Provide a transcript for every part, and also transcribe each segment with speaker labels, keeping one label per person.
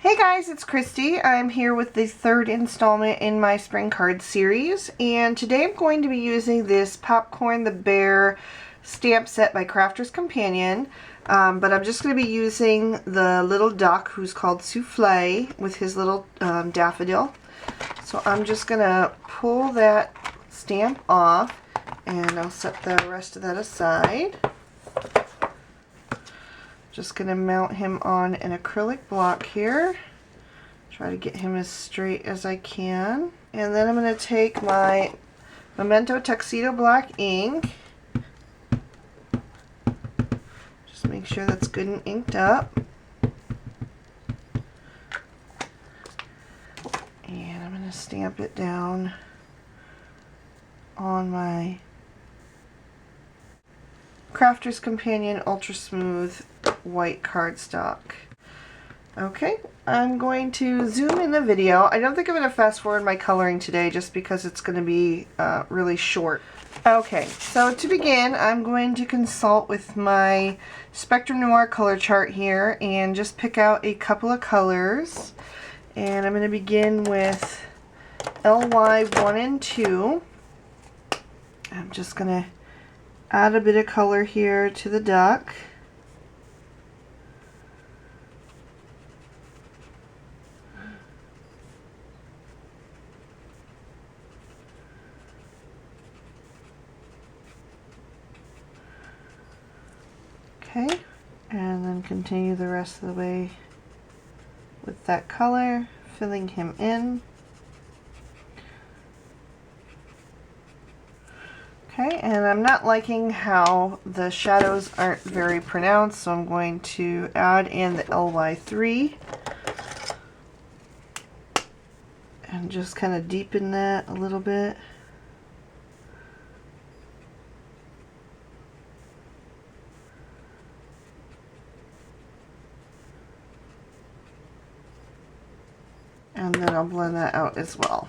Speaker 1: Hey guys, it's Christy. I'm here with the third installment in my spring card series, and today I'm going to be using this Popcorn the Bear stamp set by Crafter's Companion, but I'm just going to be using the little duck who's called Souffle with his little daffodil. So I'm just going to pull that stamp off and I'll set the rest of that aside. Just going to mount him on an acrylic block here. Try to get him as straight as I can. And then I'm going to take my Memento Tuxedo Black ink. Just make sure that's good and inked up. And I'm going to stamp it down on my Crafter's Companion Ultra Smooth white cardstock. Okay, I'm going to zoom in the video. I don't think I'm going to fast forward my coloring today just because it's going to be really short. Okay, so to begin, I'm going to consult with my Spectrum Noir color chart here and just pick out a couple of colors. And I'm going to begin with LY 1 and 2. I'm just going to add a bit of color here to the duck. Okay, and then continue the rest of the way with that color, filling him in. Okay, and I'm not liking how the shadows aren't very pronounced, so I'm going to add in the LY3 and just kind of deepen that a little bit. And then I'll blend that out as well.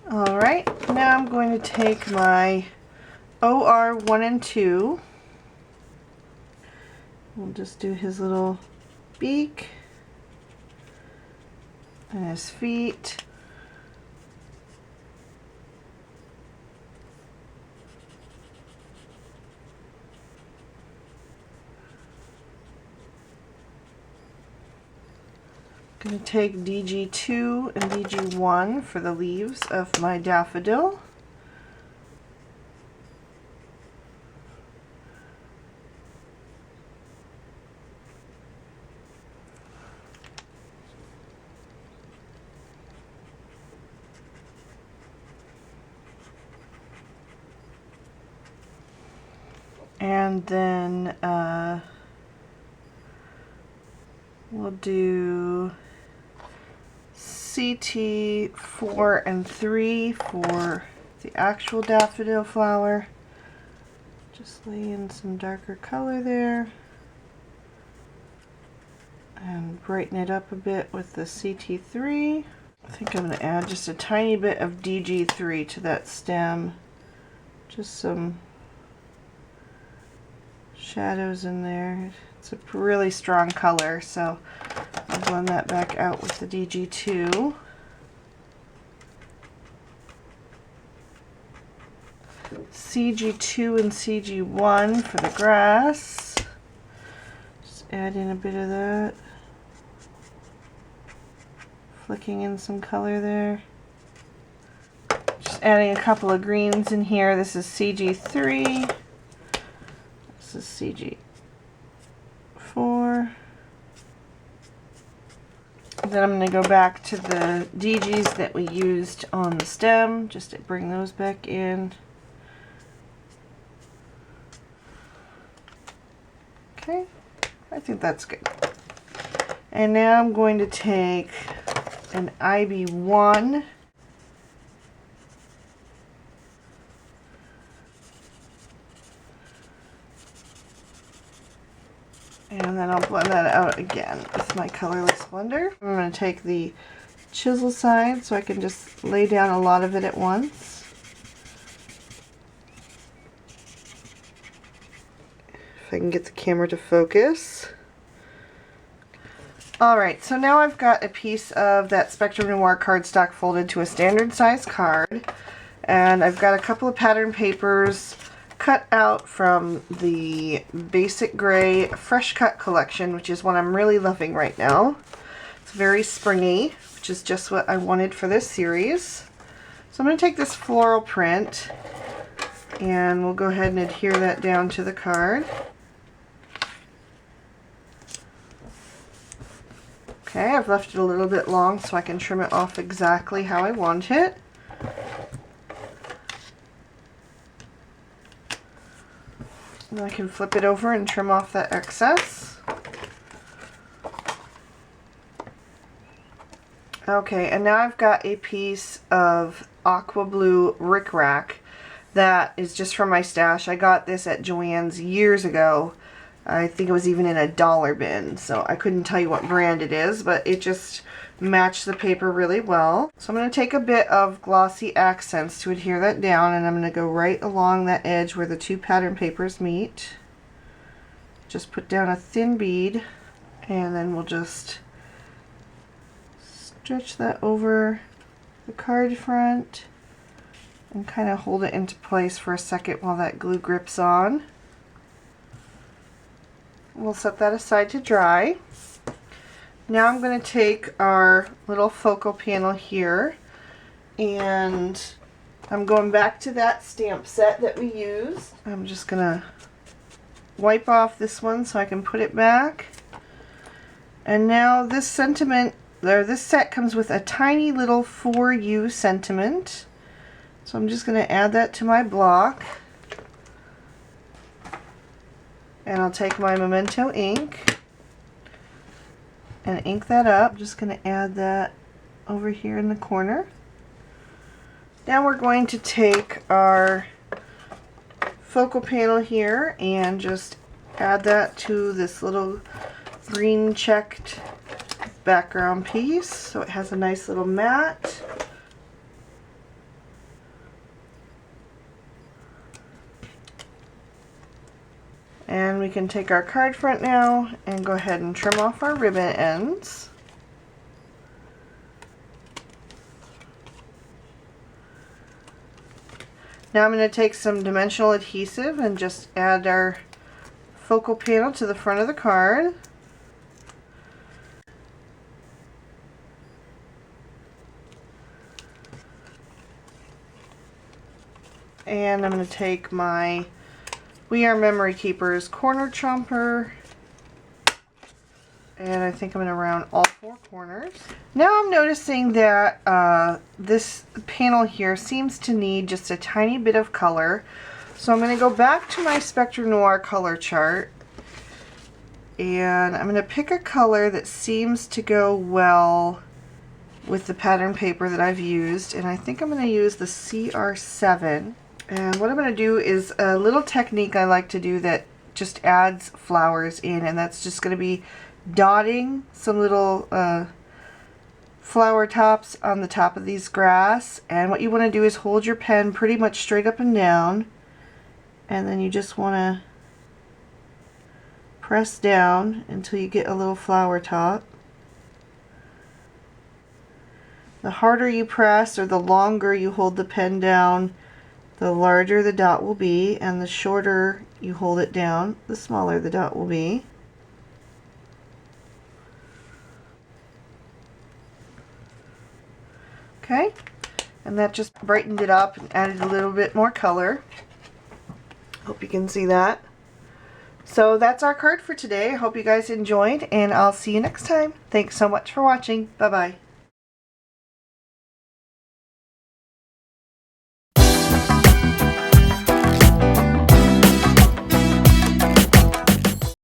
Speaker 1: Alright, now I'm going to take my OR 1 and 2. We'll just do his little beak and his feet. I'm going to take DG2 and DG1 for the leaves of my daffodil. And then we'll do CT 4 and 3 for the actual daffodil flower. Just lay in some darker color there and brighten it up a bit with the CT3. I think I'm going to add just a tiny bit of DG3 to that stem. Just some shadows in there. It's a really strong color, so I'll blend that back out with the DG2. CG2 and CG1 for the grass. Just add in a bit of that. Flicking in some color there. Just adding a couple of greens in here. This is CG3. This is CG4. Then I'm going to go back to the DGs that we used on the stem, just to bring those back in. Okay, I think that's good. And now I'm going to take an IB1 and then I'll blend that out again with my colorless blender. I'm going to take the chisel side so I can just lay down a lot of it at once. If I can get the camera to focus. Alright, so now I've got a piece of that Spectrum Noir cardstock folded to a standard size card. And I've got a couple of pattern papers cut out from the Basic Gray Fresh Cut collection, which is what I'm really loving right now. It's very springy, which is just what I wanted for this series. So I'm going to take this floral print and we'll go ahead and adhere that down to the card. Okay, I've left it a little bit long so I can trim it off exactly how I want it. And I can flip it over and trim off that excess. Okay, and now I've got a piece of aqua blue rickrack that is just from my stash. I got this at Joann's years ago. I think it was even in a dollar bin, so I couldn't tell you what brand it is, but it just matched the paper really well. So I'm going to take a bit of glossy accents to adhere that down, and I'm going to go right along that edge where the two pattern papers meet. Just put down a thin bead, and then we'll just stretch that over the card front and kind of hold it into place for a second while that glue grips on. We'll set that aside to dry. Now I'm going to take our little focal panel here, and I'm going back to that stamp set that we used. I'm just going to wipe off this one so I can put it back. And now this set comes with a tiny little For You sentiment. So I'm just going to add that to my block. And I'll take my Memento ink and ink that up. I'm just going to add that over here in the corner. Now we're going to take our focal panel here and just add that to this little green checked background piece so it has a nice little mat. And we can take our card front now and go ahead and trim off our ribbon ends. Now I'm going to take some dimensional adhesive and just add our focal panel to the front of the card. And I'm going to take my We Are Memory Keepers corner chomper, and I think I'm going to round all four corners. Now I'm noticing that this panel here seems to need just a tiny bit of color, so I'm going to go back to my Spectrum Noir color chart, and I'm going to pick a color that seems to go well with the pattern paper that I've used, and I think I'm going to use the CR7. And what I'm going to do is a little technique I like to do that just adds flowers in, and that's just going to be dotting some little flower tops on the top of these grass. And what you want to do is hold your pen pretty much straight up and down, and then you just want to press down until you get a little flower top. The harder you press or the longer you hold the pen down, the larger the dot will be, and the shorter you hold it down, the smaller the dot will be. Okay, and that just brightened it up and added a little bit more color. Hope you can see that. So that's our card for today. I hope you guys enjoyed, and I'll see you next time. Thanks so much for watching. Bye-bye.